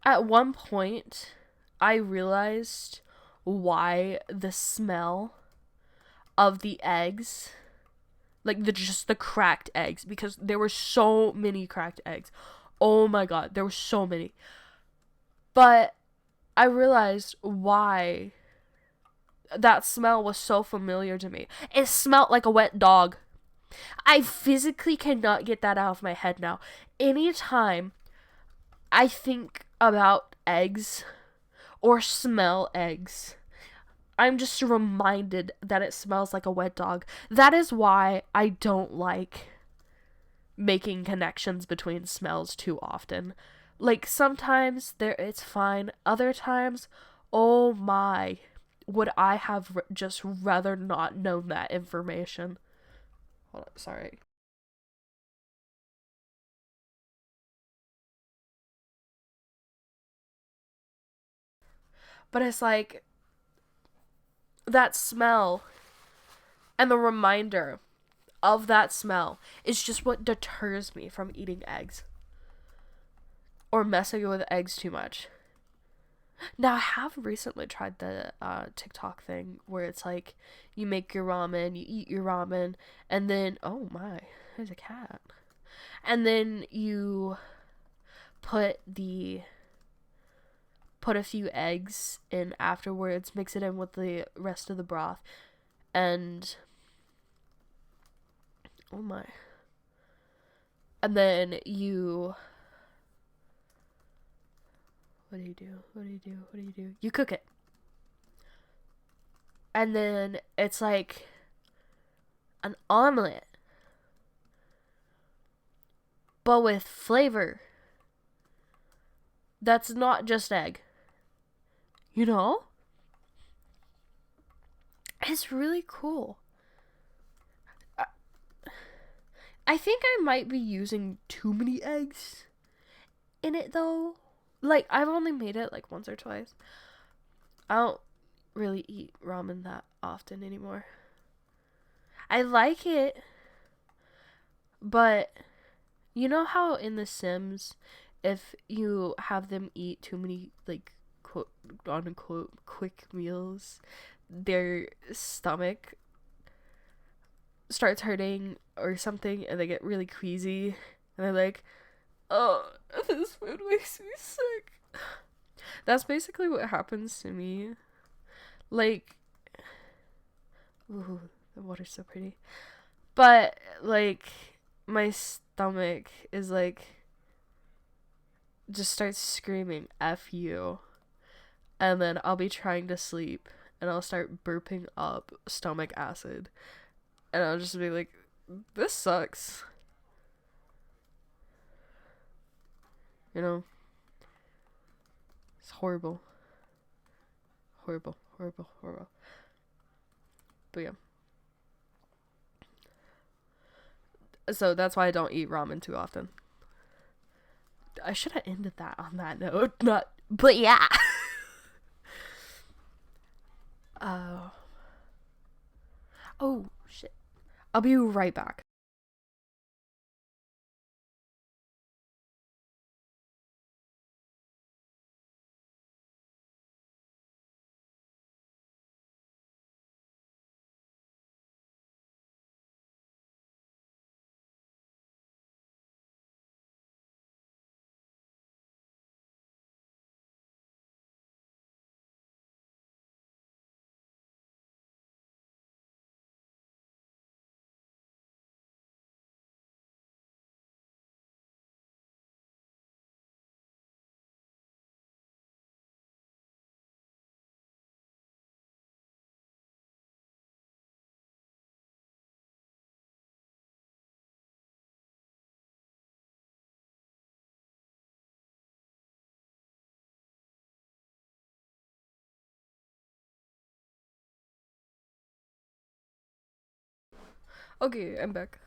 at one point, I realized why the smell of the eggs, like just the cracked eggs, because there were so many cracked eggs. Oh my god, there were so many. But I realized why that smell was so familiar to me. It smelled like a wet dog. I physically cannot get that out of my head now. Anytime I think about eggs or smell eggs, I'm just reminded that it smells like a wet dog. That is why I don't like making connections between smells too often. Like, sometimes it's fine. Other times, oh my, would I have just rather not known that information. Hold on, sorry. But it's like, that smell and the reminder of that smell is just what deters me from eating eggs or messing with eggs too much. Now, I have recently tried the TikTok thing where it's like, you make your ramen, you eat your ramen, and then, oh my, there's a cat. And then you put a few eggs in afterwards, mix it in with the rest of the broth, and oh my. And then what do you do? You cook it. And then it's like an omelet, but with flavor. That's not just egg. It's really cool. I think I might be using too many eggs in it though. Like, I've only made it like once or twice. I don't really eat ramen that often anymore. I like it, but you know how in The Sims, if you have them eat too many, like, quote unquote quick meals, their stomach starts hurting or something and they get really queasy and they're like, oh, this food makes me sick. That's basically what happens to me. Like, ooh, the water's so pretty. But, like, my stomach is like, just starts screaming, F you. And then I'll be trying to sleep, and I'll start burping up stomach acid. And I'll just be like, this sucks. You know? It's horrible. Horrible, horrible, horrible. But yeah. So that's why I don't eat ramen too often. I should have ended that on that note. Not, but yeah. Oh, shit. I'll be right back. Okay, I'm back.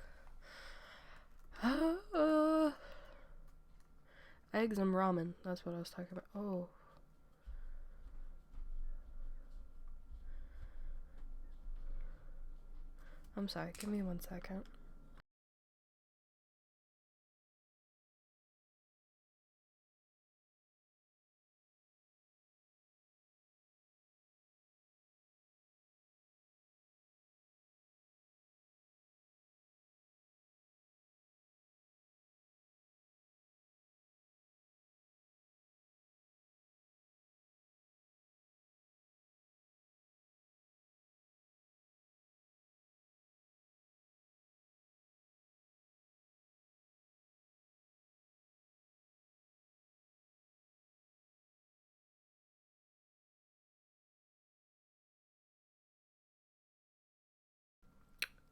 Eggs and ramen. That's what I was talking about. Oh. I'm sorry. Give me 1 second.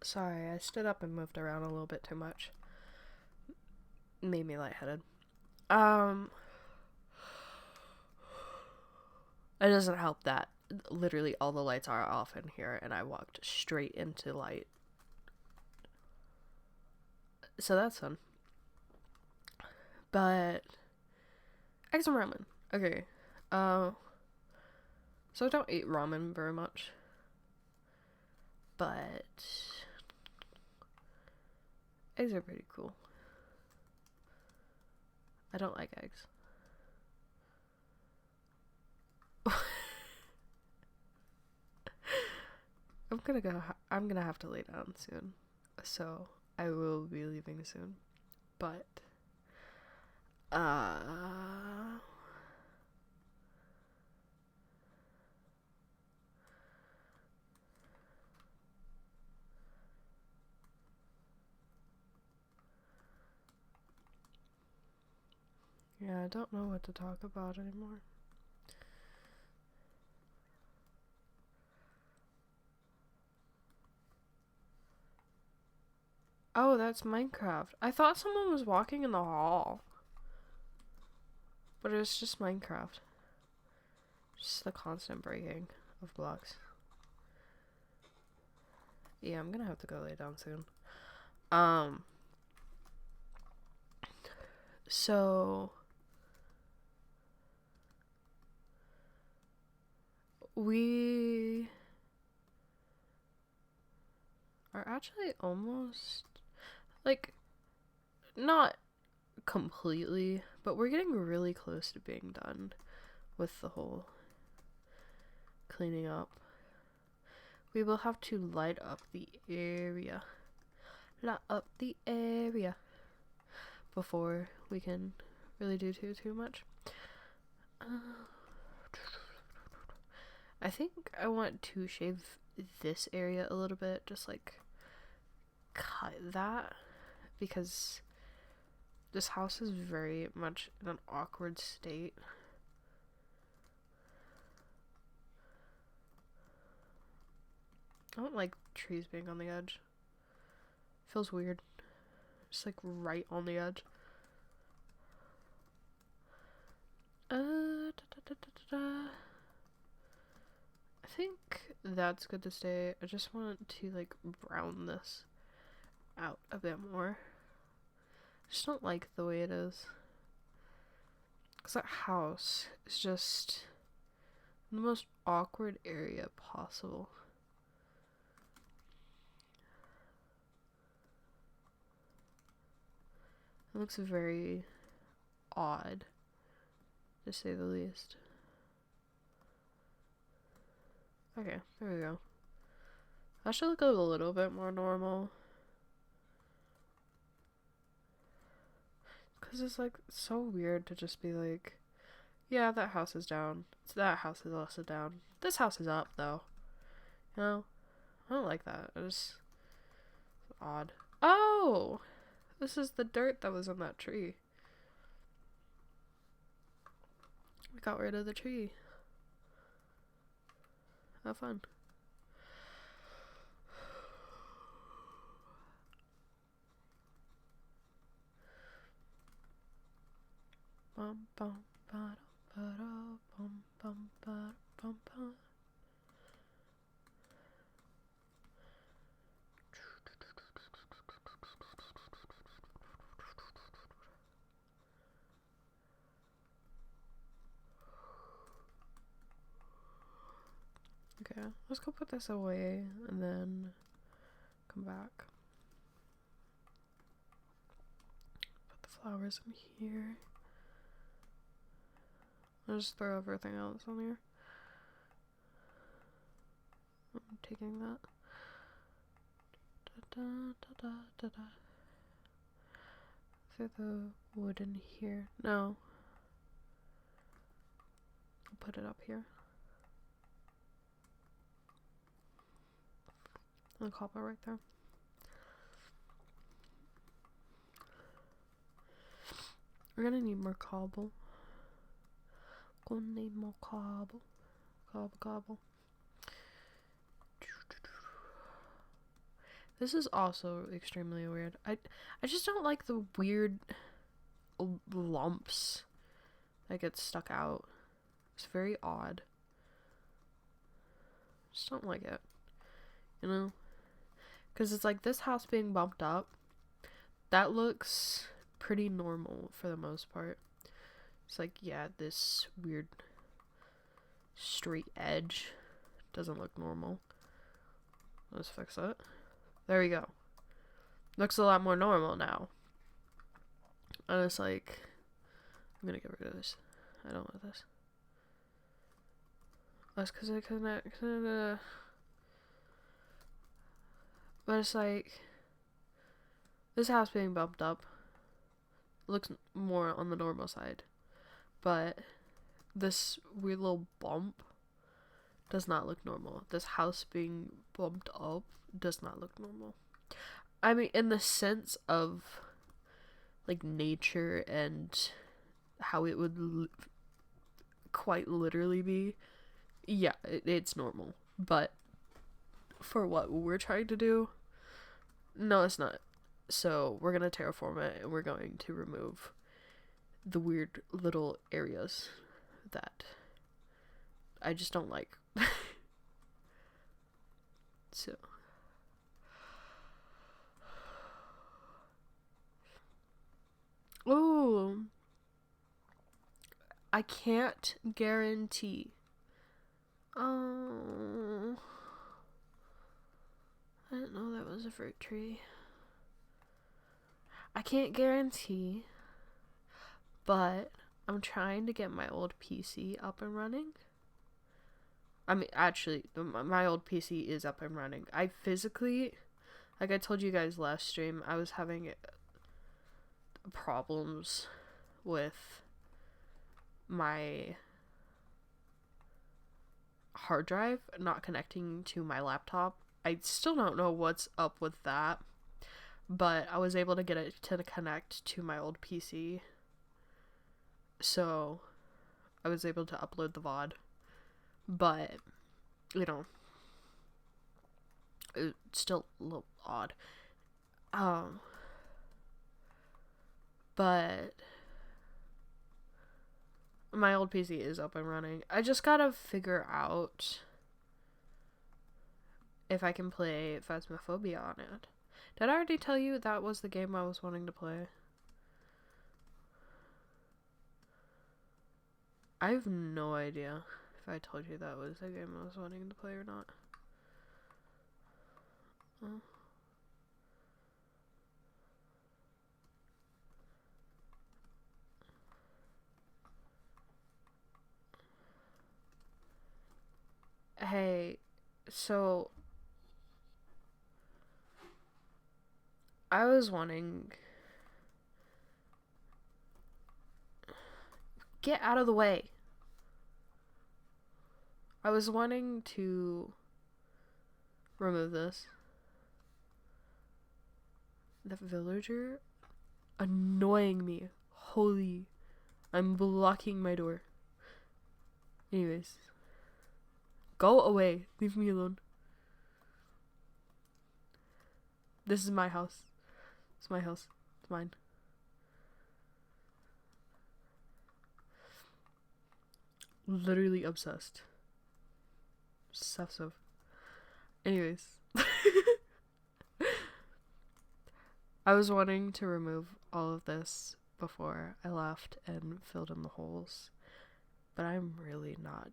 Sorry, I stood up and moved around a little bit too much. Made me lightheaded. It doesn't help that literally all the lights are off in here and I walked straight into light. So that's fun. But eggs and ramen. Okay. So I don't eat ramen very much. But eggs are pretty cool. I don't like eggs. I'm gonna have to lay down soon. So I will be leaving soon. But yeah, I don't know what to talk about anymore. Oh, that's Minecraft. I thought someone was walking in the hall. But it was just Minecraft. Just the constant breaking of blocks. Yeah, I'm gonna have to go lay down soon. So we are actually almost, like, not completely, but we're getting really close to being done with the whole cleaning up. We will have to light up the area. Light up the area before we can really do too much. I think I want to shave this area a little bit, just like cut that, because this house is very much in an awkward state. I don't like trees being on the edge. Feels weird. Just like right on the edge. I think that's good to stay. I just want to like brown this out a bit more. I just don't like the way it is. Because that house is just the most awkward area possible. It looks very odd, to say the least. Okay, there we go. That should look a little bit more normal. Because it's like so weird to just be like, yeah, that house is down. That house is also down. This house is up, though. You know? I don't like that. It's odd. Oh! This is the dirt that was on that tree. We got rid of the tree. Have fun. Bum bum ba da bum bum ba bum bum. Okay, let's go put this away and then come back. Put the flowers in here. I'll just throw everything else on here. I'm taking that. Da, da, da, da, da. Throw the wood in here. No. I'll put it up here. And the copper right there. We're gonna need more cobble. Gonna need more cobble. Cobble. This is also extremely weird. I just don't like the weird lumps that get stuck out. It's very odd. Just don't like it. You know? Because it's like this house being bumped up. That looks pretty normal for the most part. It's like, yeah, this weird straight edge doesn't look normal. Let's fix it. There we go. Looks a lot more normal now. And it's like, I'm gonna get rid of this. I don't want this. That's because I kinda. But it's like, this house being bumped up looks more on the normal side. But this weird little bump does not look normal. This house being bumped up does not look normal. I mean, in the sense of like nature and how it would quite literally be, yeah, it's normal. But for what we're trying to do, no, it's not. So we're gonna terraform it and we're going to remove the weird little areas that I just don't like. So ooh, I can't guarantee. Oh, I didn't know that was a fruit tree. I can't guarantee, but I'm trying to get my old PC up and running. I mean, actually, my old PC is up and running. I physically, like I told you guys last stream, I was having problems with my hard drive not connecting to my laptop. I still don't know what's up with that, but I was able to get it to connect to my old PC. So I was able to upload the VOD. But, you know, it's still a little odd. But my old PC is up and running. I just gotta figure out if I can play Phasmophobia on it. Did I already tell you that was the game I was wanting to play? I have no idea if I told you that was the game I was wanting to play or not. Oh. Hey, so I was wanting... Get out of the way. I was wanting to remove this. The villager annoying me. Holy. I'm blocking my door. Anyways. Go away. Leave me alone. This is my house. It's my house. It's mine. Literally obsessed. Obsessive. Anyways. I was wanting to remove all of this before I left and filled in the holes. But I'm really not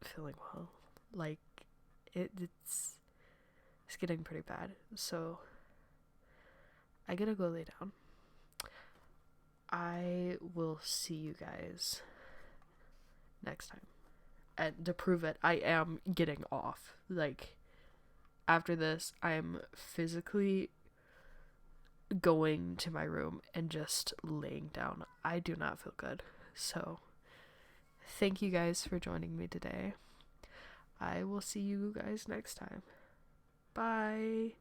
feeling well. Like, it's getting pretty bad. So, I gotta go lay down. I will see you guys next time. And to prove it, I am getting off. Like, after this, I'm physically going to my room and just laying down. I do not feel good. So, thank you guys for joining me today. I will see you guys next time. Bye.